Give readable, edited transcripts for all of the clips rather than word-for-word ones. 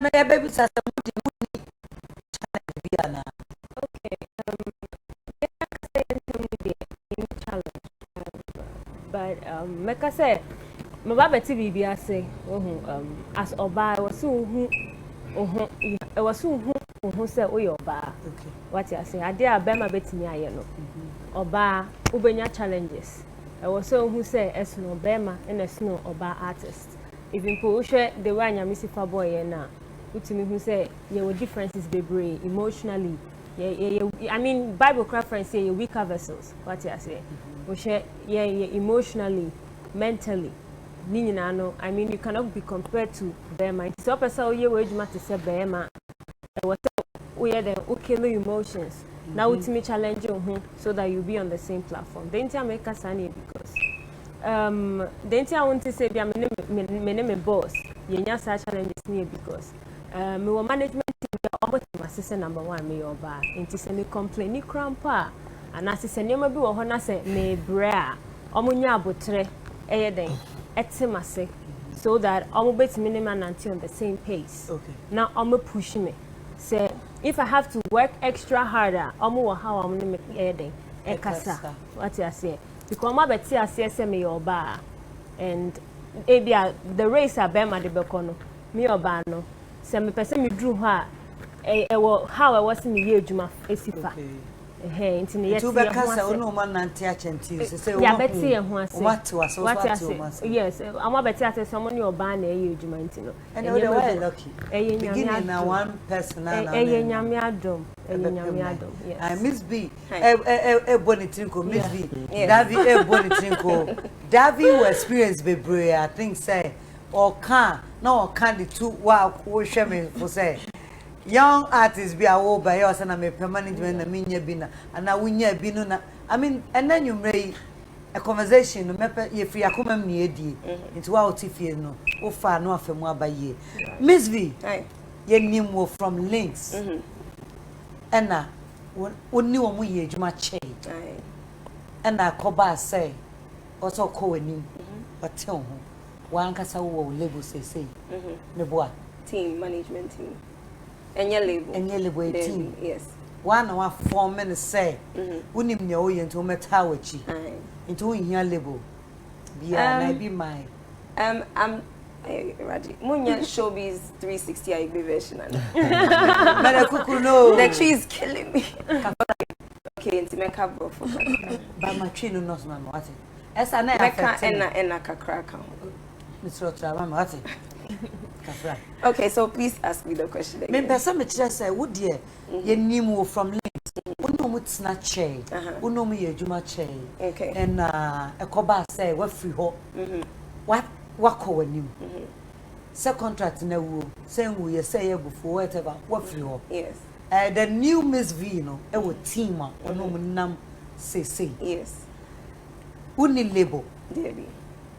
na ya baby sasa mudi challenge okay challenge but meka say my baba TV bi ase as oba was so hu e was so hu say oyo oba okay what you say ade abema betimi aye no oba ubenya challenges e was so hu say Eshun obema and Eshun oba artist even po hwe the way anyamisifa boy na utimi hu say ye were differences bebre emotionally I mean Bible reference say weaker vessels what you say we share emotionally mentally no I mean you cannot be compared to Bema so person ye we juma to say Bema what we are the okay emotions now ultimate challenge you so that you be on the same platform then I make us because then I want to say my name boss you nya such challenges near because my management team almost my sister number 1 me oba into say me complain ni crampa and as say name bi wo ho na say me bra omunya abotre den etimase so that omo betimi ne mananti on the same pace okay now omo push me say if I have to work extra harder omo wo how omo ne den ekasa what you say because omo beti ase say me oba and ebia the race abema de bekono me oba no say me person me drew her how I was in the year juma esifa into the yes to bekasa ono man nanti achenti say ya beti e ho ase what was yes am beti ase someone your ban na e juma intino and they were lucky beginning na one person na nyame adom yes I Miss B bonitrinko Miss B Davi bonitrinko Davi will experience bebre I think say or can the two wow hwe me for say young artists be awo by us and me permanent na minya bi na ana wunya bi no na I mean and then you may a conversation no me ye free akoma me edi into wa otifie no o fa no afemu abaye Mzvee ye nim from links and na woni wo mu ye adwuma che and na koba say also ko anim watel ho wan kasa wo label say me boa team management team and your label team yes one form and say unim nya oye nto meta wachi into hia label bia na be my I'm Raji Munya Showbiz 360 IB version no the tree is killing me okay into make up bro but my tree no not mama what esa na affect na kakra kan Mr. Otrama what okay, so please ask me the question again. Me person me tell say wo de ye nim from links. Uno mu tsna che. Uno mu ye adwuma che. Okay. And ekoba say we free ho. What ko wanim. Say contract na wo. Say wo ye say before whatever. What free ho. Yes. The new Mzvee no e wo team a ono mu nam say. Yes. Uni label. Debbie.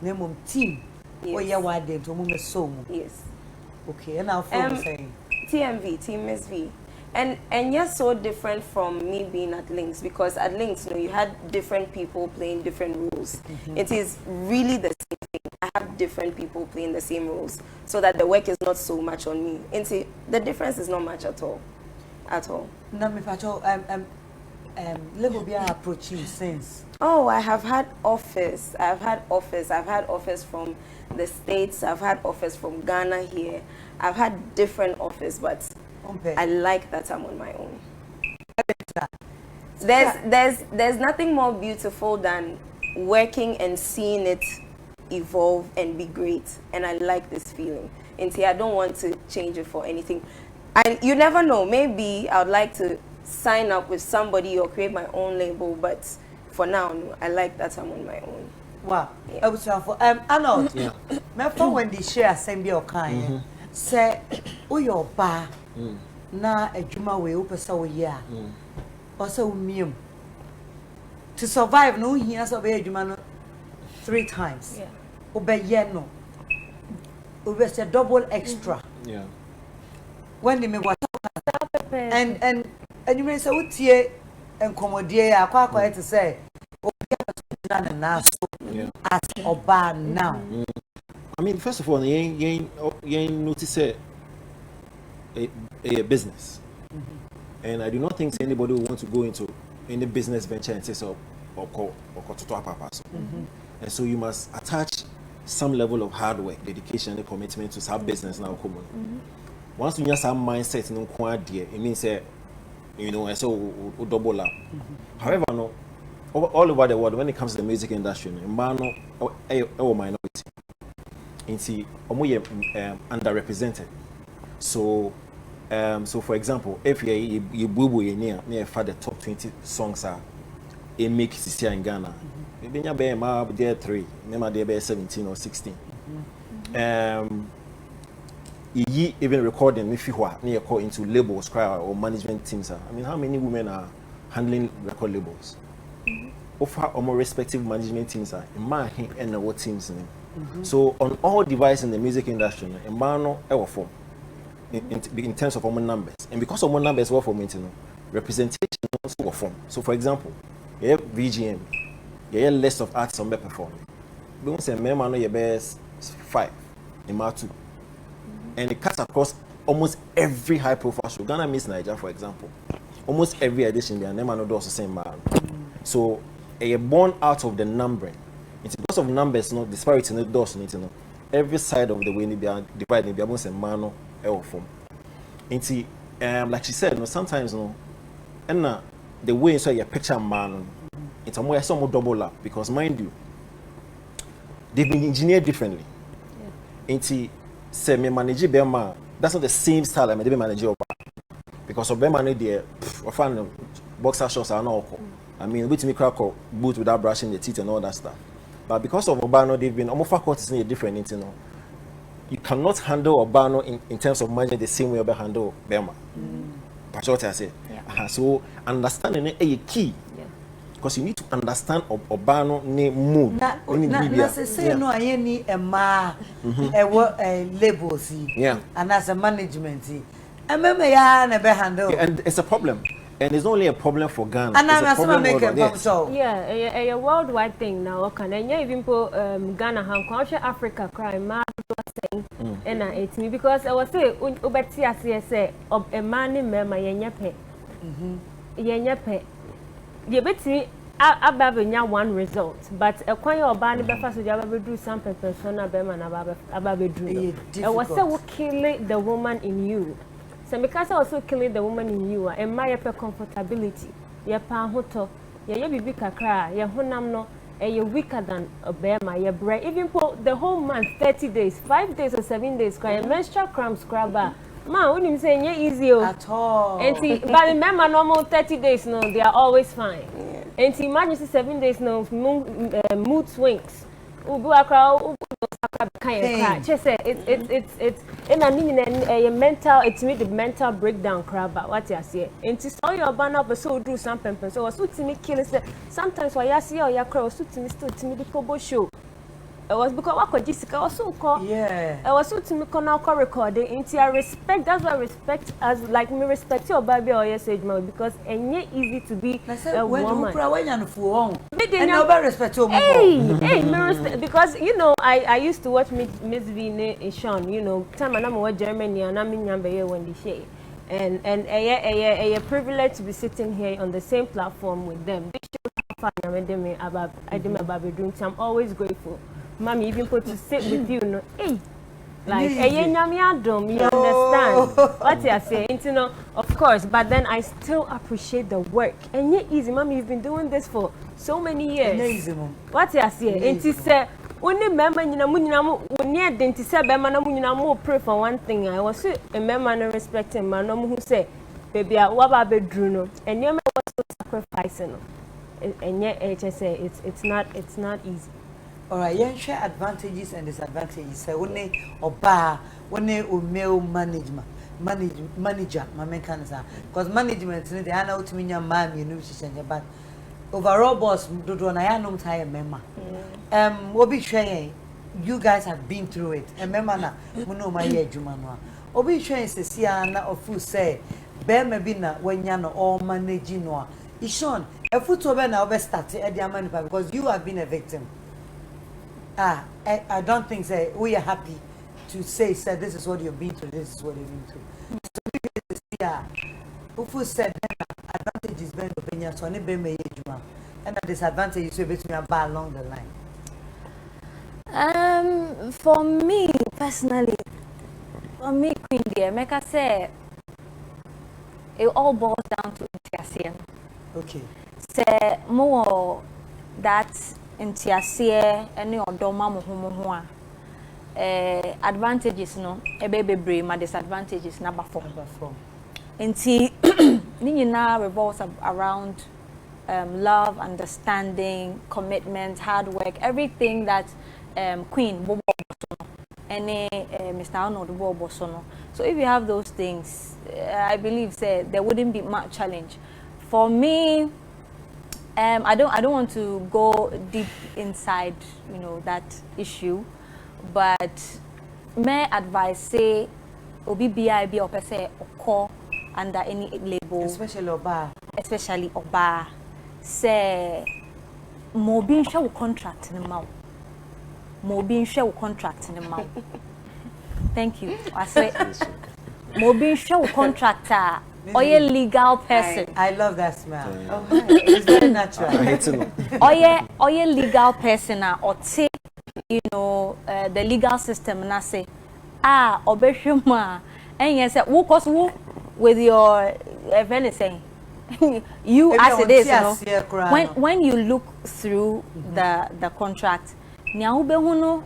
Name team. Yes. Oh yeah, why did to mum so? Yes. Okay, and I'll saying TMV, Team Mzvee. And you're so different from me being at Links because at Links, you had different people playing different roles. It is really the same thing. I have different people playing the same roles so that the work is not so much on me. And see, the difference is not much at all. At all. No, me facho level be approaching since. Oh, I have had offers. I've had offers from the States. I've had offers from Ghana here. I've had different offers, but I like that I'm on my own. There's nothing more beautiful than working and seeing it evolve and be great. And I like this feeling. And see, I don't want to change it for anything. You never know. Maybe I would like to sign up with somebody or create my own label, but for now, no, I like that I'm on my own. Wow. I was for Arnold. My phone when they share same be okay. Say, oh your bar na adwuma we opesa wo ye a. Also miem. To survive no here so be adwuma no 3 times. Yeah. Obeye no. Obese double extra. Yeah. When they me what and you may say utie enkomodie akwa to say obi na so as oba now. I mean, first of all, you notice a business. And I do not think anybody will want to go into any business venture and say so or and so you must attach some level of hard work, dedication, and commitment to some business now. Once you have some mindset, no quantity, it means that and so we double up. However, no, all over the world, when it comes to the music industry, man, minority, underrepresented. So, for example, if you boo near the top 20 songs are make CCI in Ghana, maybe there 3, maybe there 17 or 16. Even recording if you are near call into labels or management teams. I mean, how many women are handling record labels? Offer or more respective management teams are in my and what teams in. So on all devices in the music industry, a man ever form in terms of our numbers, and because of our numbers were formed, representation also form. So for example, you have VGM, you have list of artists on performing. We won't say man your best 5 in Matu. And it cuts across almost every high-profile show. Ghana Miss Nigeria, for example. Almost every edition, their name and does the same man. So, you're born out of the numbering. It's because of numbers, no disparity in the doors, every side of the way they are divided, they are almost a man or form. Like she said, sometimes, and the way you saw your picture man, it's a more double up because, mind you, they've been engineered differently. Say me manage Bema, that's not the same style I may manage because of Bema need the boxer shorts are not. I mean, with me crack boot without brushing the teeth and all that stuff. But because of Obano, they've been almost faculties in a different, you cannot handle Obano in terms of managing the same way you handle Bema. That's what I say. So understanding is a key. Because you need to understand Obano ne mood. Say no, I need a label and as a management. And never handle. And it's a problem. And it's not only a problem for Ghana. And I'm problem make a a worldwide thing now. Okay, and even for Ghana, Africa, crime, mad saying, and it's me because I was saying, Ubetia say, of a man in Mema, Yenyape. You bet me above one result, but a choir or band before so you do something persona beman above do. I was so killing the woman in you. So because I also killing the woman in you, and my comfortability, your panhoto, your baby kakra, your honam no, and you're weaker than a bema, your bread, even for the whole month, 30 days, 5 days or 7 days, cry menstrual cramps scrubber. Man, when you say yeah, easy at all. And but remember, normal 30 days, no, they are always fine. And imagine 7 days, no, mood swings. Ubu akra, kind. Just say it's in a mental. It's me the mental breakdown crab. What you say? And to saw your banner, but so do some pempers. So I suit me kill. Sometimes why I see or your crow suit me still to me the kobo show. It was because what could Jessica also call? Yeah. I was so to me call recording. Into I respect. That's why I respect as like me respect your baby or your sage mouth because and yet easy to be a woman. When you for and nobody respect you. Hey, me respect because I used to watch Mzvee Eshun. Time and I'm in Germany and I'm in Mzvee+Wendy Shay. And a privilege to be sitting here on the same platform with them. They show how far I'm doing. So I'm always grateful. Mommy, even put to sit with you, hey, like, you understand what you're saying, of course, but then I still appreciate the work. And yet, easy, Mommy, you've been doing this for so many years. What you're saying, and she said, only member, when you didn't say, pray for one thing. I was a member respecting my mom who said, baby, what about Bruno? And you was so sacrificing. And yet, HSA, it's not easy. All right, you share advantages and disadvantages. So when or bar, when male manager, my mechanism, because management they are not to me your mom, but overall boss do I am not tired member. What be sharing? You guys have been through it. And member na, no my year Jumano. Obi sharing says, "Siana of who say, bear maybe na when you know all managing no." Eshun, a foot over now be started at the amount because you have been a victim. I don't think we are happy to say this is what you've been through, this is what you've been through. So yeah. Who said advantages been opinion so ne be me ejuma and the disadvantages so between along the line. For me personally, Queen dear, make I say it all boils down to intiasie. Okay. Say more that intiasie any odoma mo ho a advantages no e be bebre ma disadvantages number 4. Nti ni nyina revolves around love, understanding, commitment, hard work, everything that Queen Bobo and Mr. Arnold Bobo Sono. So if you have those things, I believe there wouldn't be much challenge. For me, I don't want to go deep inside, that issue, but my advice say obi BIB or per se or under any label, especially Oba, say more being show contract in the mouth. More being show contract in the mouth. Thank you. I say more being show contractor or a legal person. I love that smell. Oh, it's very natural. Or a legal person or take the legal system and I say obeshuma and yes who with your anything you as it is when you look through the contract nya ube hunu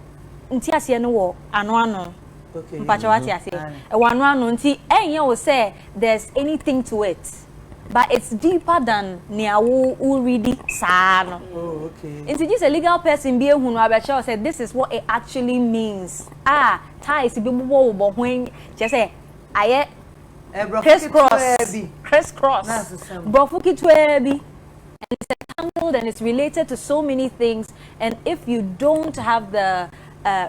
nti ase no wo ano okay mpachawati ase e wano ano nti enye wo say there's anything to it but it's deeper than nya wo ready sa no. Oh, okay. It's just a legal person be hunu abecha say this is what it actually means ties be bo when just say aye crisscross brofuki to ebi. And it's entangled and it's related to so many things. And if you don't have the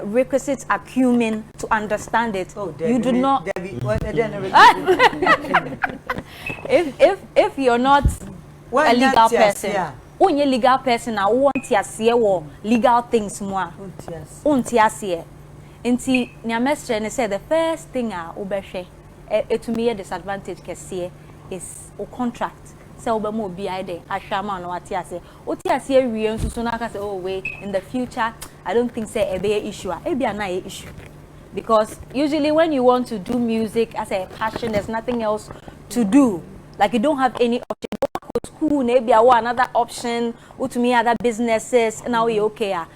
requisite acumen to understand it, you do not. If you're not a legal person, only legal person I want to see legal things more. Untiasie. Inti nyamestre ne say the first thing obeshe to me a disadvantage kese is a contract. So mo bi ide ahwama no ati ase oti ase awie nsusu na aka say oh wait in the future I don't think say e be issue e bia na issue because usually when you want to do music as a passion there's nothing else to do like you don't have any option go to school na bia another option to me other businesses now you okay your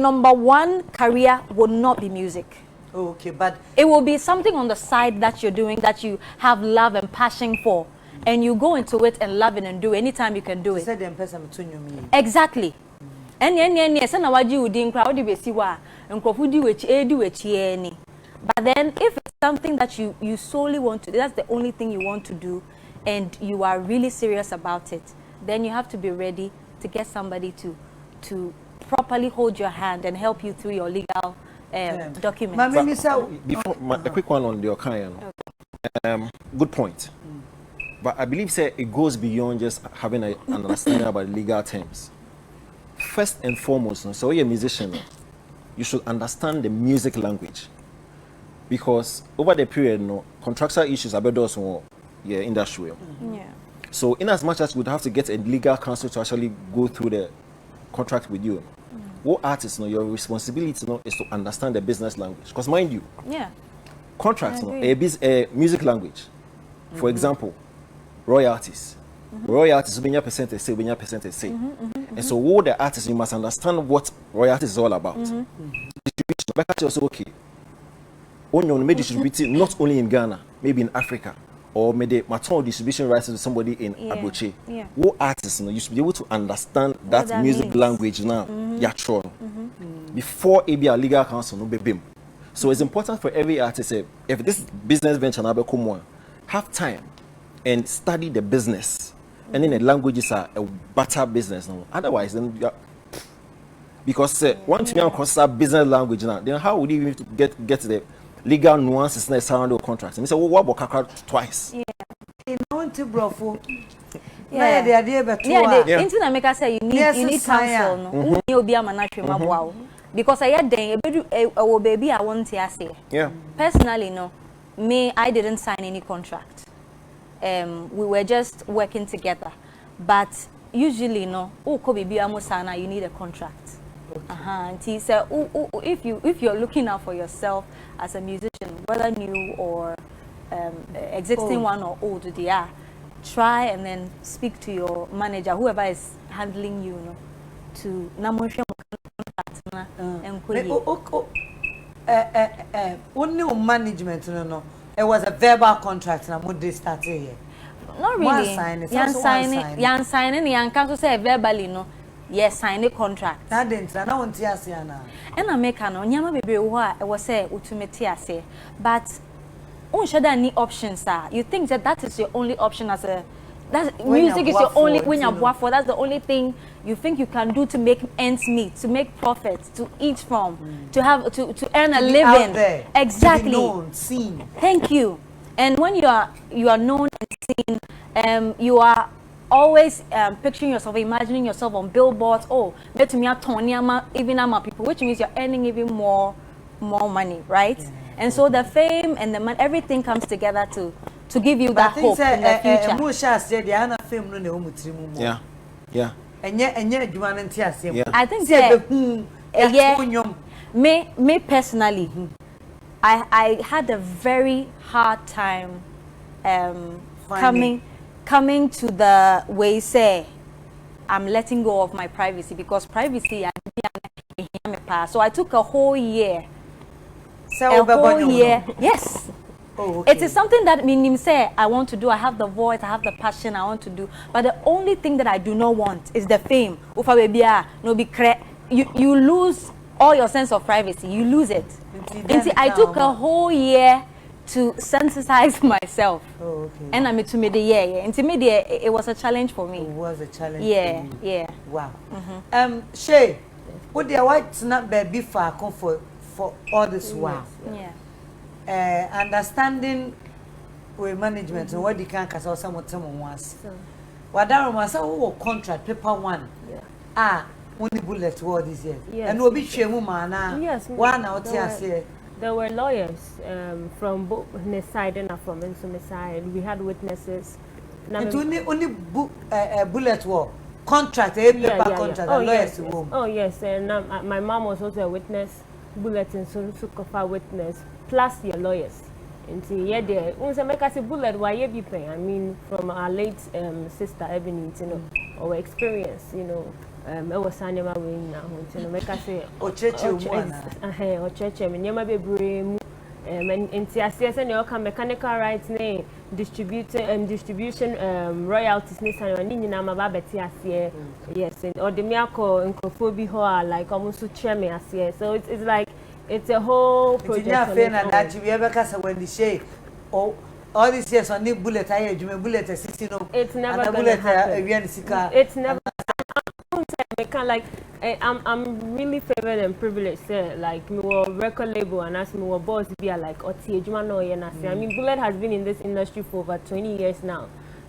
number one career would not be music. Okay, but it will be something on the side that you're doing that you have love and passion for. And you go into it and love it and do anytime you can do it. Exactly. And na waji udi nkra odi besi wa nkrofu di wechi eni. But then if it's something that you solely want to do, that's the only thing you want to do and you are really serious about it, then you have to be ready to get somebody to properly hold your hand and help you through your legal documents. Before a quick one on your kind. Good point. But I believe it goes beyond just having an understanding about legal terms. First and foremost, so you're a musician, you should understand the music language. Because over the period, contractual issues about those who industry. Yeah. So in as much as we'd have to get a legal counsel to actually go through the contract with you, what artists your responsibility is to understand the business language. Because mind you, contracts a music language. For example, royalties. Royalties will be percentage say, and so all the artists you must understand what royalties is all about. Distribution, back also okay. Only distributed not only in Ghana, maybe in Africa, or maybe material distribution rights to somebody in Abuchi. What artists you should be able to understand that music means. Language now. Before a legal counsel no be bim. So it's important for every artist if this business venture now become one, have time and study the business, and then the languages are a better business now. Otherwise, then because once you consider business language now, then how would you even get the legal nuances in the sound of contracts? And they say, well, what about twice? You know, to brofo. Yeah, the idea but into the maker say you need counsel. No, you be a manager wow. Because I had then a baby I want to say. Yeah. Personally, no. me, I didn't sign any contract. We were just working together. But usually, no, you need a contract. And he said, if you're looking out for yourself as a musician, whether new or existing one or old, try and then speak to your manager, whoever is handling you, to only management, no. It was a verbal contract, and I started here. Not really. Yan signing, yan can't say verbally, no. Yes, sign a contract. That didn't. I don't want to see now. And I make no. Nyama baby, what I was say, utumeti but should any options, sir? You think that is your only option as a music is your only when you're for that's the only thing you think you can do to make ends meet, to make profits, to eat from, to have to earn a living. Out there, exactly. To be known, seen. Thank you. And when you are known and seen, you are always picturing yourself, imagining yourself on billboards. Oh, bet me even ama people, which means you're earning even more money, right? Yeah. And so the fame and the money, everything comes together to give you that hope in the future. Yeah, yeah. I think that me personally, I had a very hard time coming to the way say I'm letting go of my privacy, because privacy so I took a whole year. Yes. Oh, okay. It is something that means say I want to do. I have the voice, I have the passion, I want to do. But the only thing that I do not want is the fame. You lose all your sense of privacy. You lose it. I took a whole year to sensitize myself. Oh, okay. And I made to me the year. It was a challenge for me. It was a challenge. Yeah, for you. yeah. Wow. Shay, would your white not be far for all this while? Yeah. Understanding with management and what you can cause or someone wants. What that was a contract paper one. Yeah. Only bullet word this year. Yes. And we'll be shame man. Yes. One out here. There were lawyers from both his side and from Mzvee side. We had witnesses. And only bullet war contract, paper contract, Oh, lawyers. Yes. Oh yes, and my mom was also a witness. Bulletin so cover witness plus your lawyers. And yeah, there. Unse make us a bullet why you be paying. I mean, from our late sister Ebony, our experience, I was signing my way now. Make us say, or church, or church, and you might be brave. And TSS and your mechanical rights name, distribution royalties, yes, and or the miracle and Kofobi like almost to chair me as so it's like it's a whole project. That you ever cast when the Shay all these years on the bullet, I bullet 16. It's never gonna happen. It's never. Like I'm really favored and privileged. Like me were record label and as me were boss be like Oti Ejuma no ye na say. I mean, Bullet has been in this industry for over 20 years now.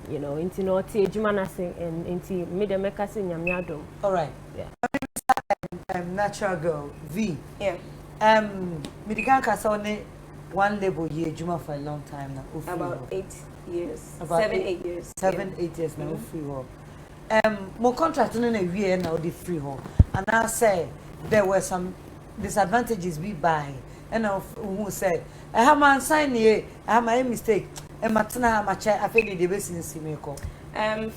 Into no Oti Ejuma na say and into me the make us nyamiado. All right. Yeah. Natural girl V. Yeah. Me the can cast on one label ye Ejuma for a long time now. About 8 years. 7-8 years. 7-8 years now. Free work. More contract in a year now the free home, and I say there were some disadvantages we buy, and who said I have my sign here, I have my mistake, and Matana Macha, I feel the best in Simeko.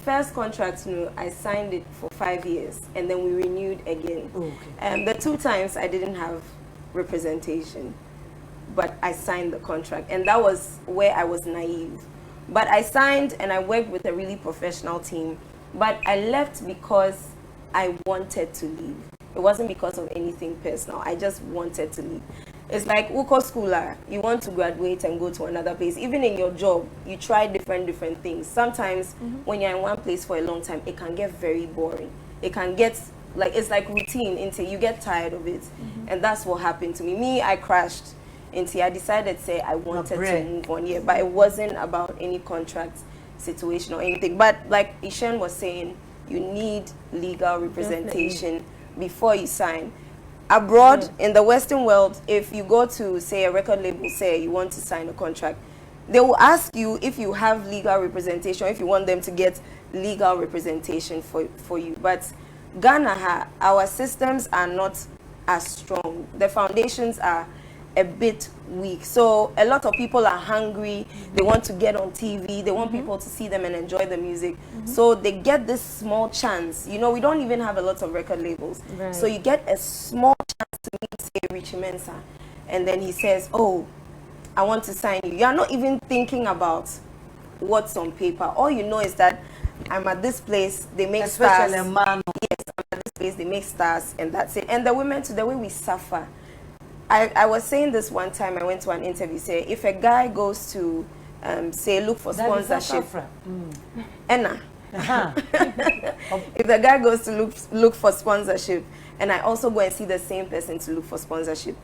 First contract, I signed it for 5 years, and then we renewed again. Okay. The 2 times I didn't have representation, but I signed the contract, and that was where I was naive. But I signed, and I worked with a really professional team. But I left because I wanted to leave. It wasn't because of anything personal. I just wanted to leave. It's like Uko schooler. You want to graduate and go to another place. Even in your job, you try different things. Sometimes when you're in one place for a long time, it can get very boring. It can get like it's like routine until you get tired of it. And that's what happened to me. I crashed until I decided to say I wanted to move on. Yeah, but it wasn't about any contract situation or anything, but like Eshun was saying, you need legal representation before you sign. abroad in the Western world, if you go to say a record label, say you want to sign a contract, they will ask you if you have legal representation, if you want them to get legal representation for you. But Ghana, our systems are not as strong. The foundations are a bit weak. So a lot of people are hungry. They want to get on TV. They want people to see them and enjoy the music. So they get this small chance. You know, we don't even have a lot of record labels. Right. So you get a small chance to meet, say, Richie Mensah. And then he says, oh, I want to sign you. You are not even thinking about what's on paper. All you know is that I'm at this place, they make Especially stars. a man. Yes, I'm at this place, they make stars, and that's it. And the women, to the way we suffer. I was saying this one time, I went to an interview, say, if a guy goes to, say, look for sponsorship. Enna. If the guy goes to look for sponsorship, and I also go and see the same person to look for sponsorship,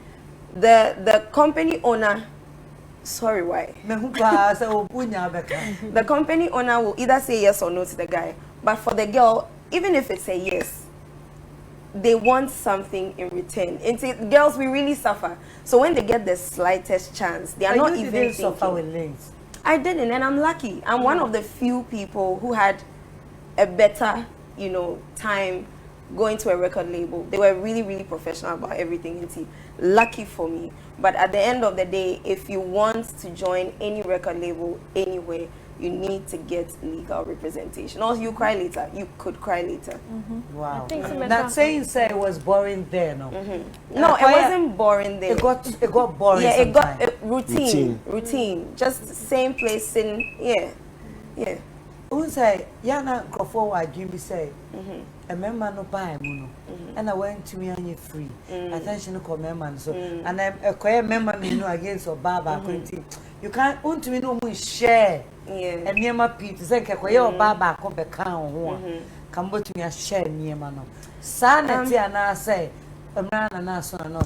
the company owner, sorry, why? The company owner will either say yes or no to the guy. But for the girl, even if it's a yes, they want something in return. And girls, we really suffer. So when they get the slightest chance, they are not even thinking. Suffer with links. I didn't, and I'm lucky. I'm one of the few people who had a better, you know, time going to a record label. They were really, really professional about everything. Lucky for me. But at the end of the day, if you want to join any record label anywhere, you need to get legal representation. Or you cry later. You could cry later. Wow. Not saying say it was boring there, no. No, it wasn't boring there. It got boring. Yeah, it got sometime. routine. Just the same place in yeah. Who say Yana Crawford wa dream be say a member no buy no and I went to me and you free attention to member so and I'm a quiet member you know against or baba you can't want to me no more share and near my Peter say quiet or baba come back ho come to me a share near man sanity and I say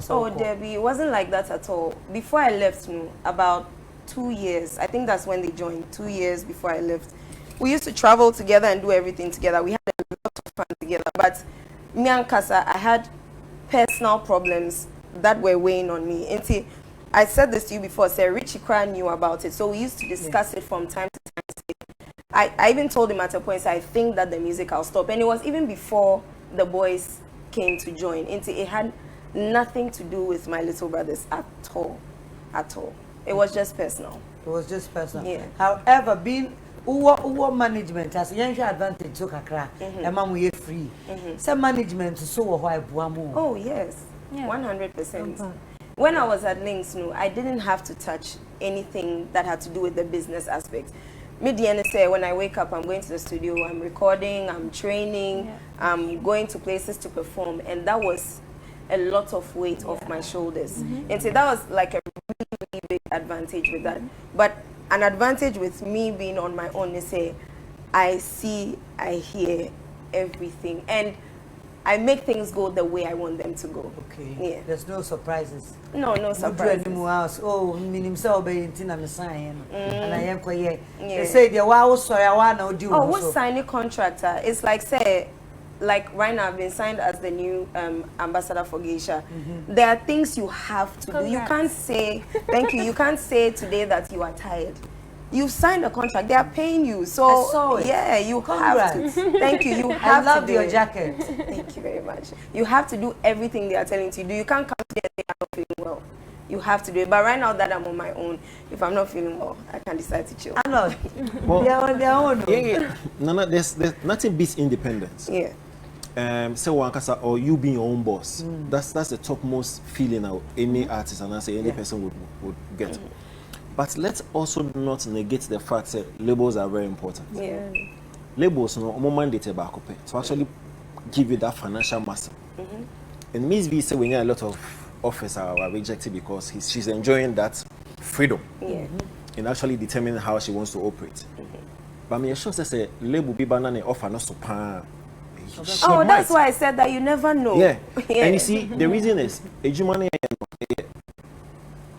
oh Debbie, it wasn't like that at all. Before I left, about 2 years, I think that's when they joined. 2 years before I left, we used to travel together and do everything together. We had a lot of fun together. But me and Kasa, I had personal problems that were weighing on me. And I said this to you before, Sir Richie Cran knew about it. So we used to discuss it from time to time. I even told him at a point, I think that the music will stop. And it was even before the boys came to join. And it had nothing to do with my little brothers at all. At all. It was just personal. It was just personal. Yeah. However, being Uwa management has a young advantage to Kakra, and man we free. Some management so why Buamu. Oh yes, 100%. When I was at Links, I didn't have to touch anything that had to do with the business aspect. Say when I wake up, I'm going to the studio, I'm recording, I'm training, I'm going to places to perform, and that was a lot of weight off my shoulders. And so that was like a really, really big advantage with that. But an advantage with me being on my own is say I see, I hear everything, and I make things go the way I want them to go. Okay. Yeah. There's no surprises. No surprises. Oh, meaning so be in Tina Messiah. And I am quite. They say the wow, sorry, I want to do. Oh, who's signing contractor? It's like say. Like right now, I've been signed as the new ambassador for Geisha. There are things you have to do. You can't say, thank you, you can't say today that you are tired. You've signed a contract, they are paying you. So, I saw it. Yeah, you have to. Thank you, you have to. I love do your it. Jacket. Thank you very much. You have to do everything they are telling you to do. You can't come today and say, I'm not feeling well. You have to do it. But right now that I'm on my own, if I'm not feeling well, I can decide to chill. I know. Well, they are on their own. Yeah. No, there's nothing beats independence. Yeah. Say Wankasa or you being your own boss. That's the topmost feeling of any artist and I say any person would get. But let's also not negate the fact that labels are very important. Yeah. Labels no mandated back to actually give you that financial muscle. And Mzvee say when a lot of offers are rejected because she's enjoying that freedom. Yeah. And actually determining how she wants to operate. But me sure say label be banana offer not so pan. Oh, that's why I said that you never know. Yeah. And you see, the reason is money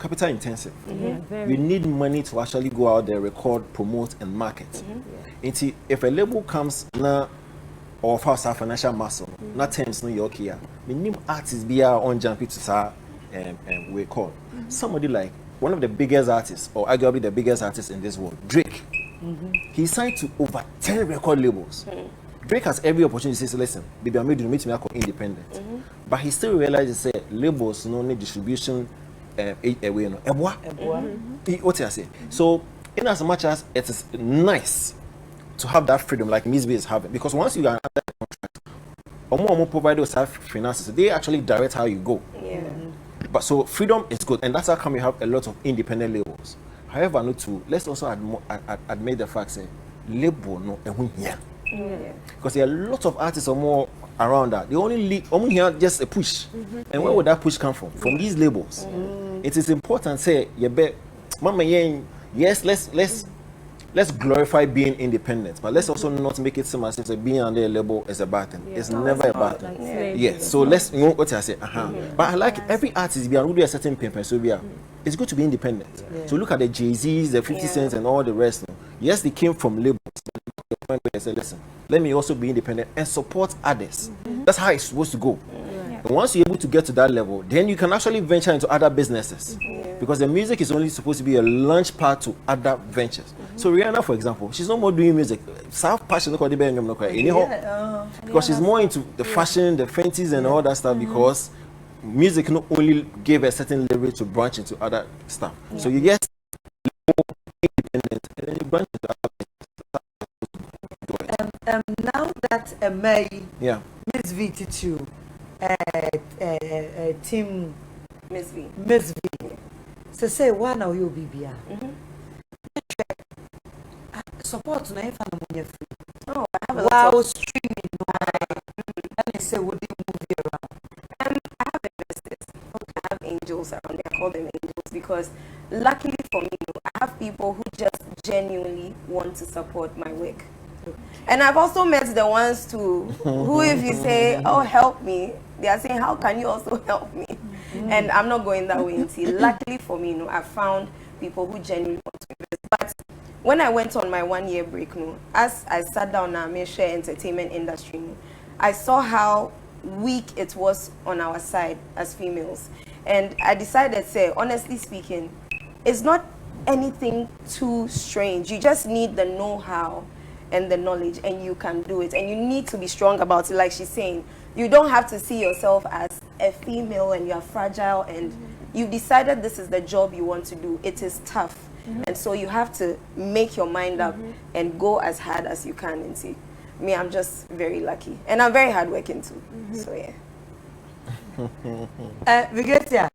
capital intensive. You need money to actually go out there, record, promote, and market. If a label comes now, or of our financial muscle. Not terms no you okay. Minimum artists be on jumping to sa we call somebody like one of the biggest artists, or arguably the biggest artist in this world, Drake. He signed to over 10 record labels. Drake has every opportunity to say, listen, baby, I'm ready to meet me independent. But he still realizes that labels no need distribution away no. What I say? So in as much as it is nice to have that freedom like Mzvee is having, because once you are under contract, or more providers have finances, they actually direct how you go. But so freedom is good, and that's how come you have a lot of independent labels. However, let's also admit the fact that label no because there are a lot of artists or more around that. They only hear just a push. And where would that push come from? From these labels. It is important say yes, let's glorify being independent, but let's also not make it seem as if being under a label is a bad thing. It's never a bad thing. Yes. So let's what I say. But I like every artist be a certain paper. So it's good to be independent. So look at the Jay-Z's, the 50 Cents, and all the rest. Yes, they came from labels. They say, listen, let me also be independent and support others. That's how it's supposed to go. And once you're able to get to that level, then you can actually venture into other businesses. Because the music is only supposed to be a launch pad to other ventures. So Rihanna, for example, she's no more doing music. Self passion, because she's more into the fashion, the fancies, and all that stuff. Because music not only gave a certain level to branch into other stuff. So you get independent, and then you branch into other. Now that May, Mzvee to team Mzvee. So say one now you'll be here. Support na if I'm free. Oh, I have a lot of streaming. And they say would you move around? I have investors. I have angels around. I call them angels because luckily for me, I have people who just genuinely want to support my work. And I've also met the ones too who, if you say, "Oh, help me," they are saying, "How can you also help me?" And I'm not going that way until luckily for me, I found people who genuinely want to invest. But when I went on my 1-year break, as I sat down now, I share entertainment industry, I saw how weak it was on our side as females, and I decided, say, honestly speaking, it's not anything too strange. You just need the know-how and the knowledge, and you can do it, and you need to be strong about it. Like she's saying, you don't have to see yourself as a female and you're fragile and you've decided this is the job you want to do. It is tough, and so you have to make your mind up and go as hard as you can. And see me, I'm just very lucky, and I'm very hardworking too. So we get here.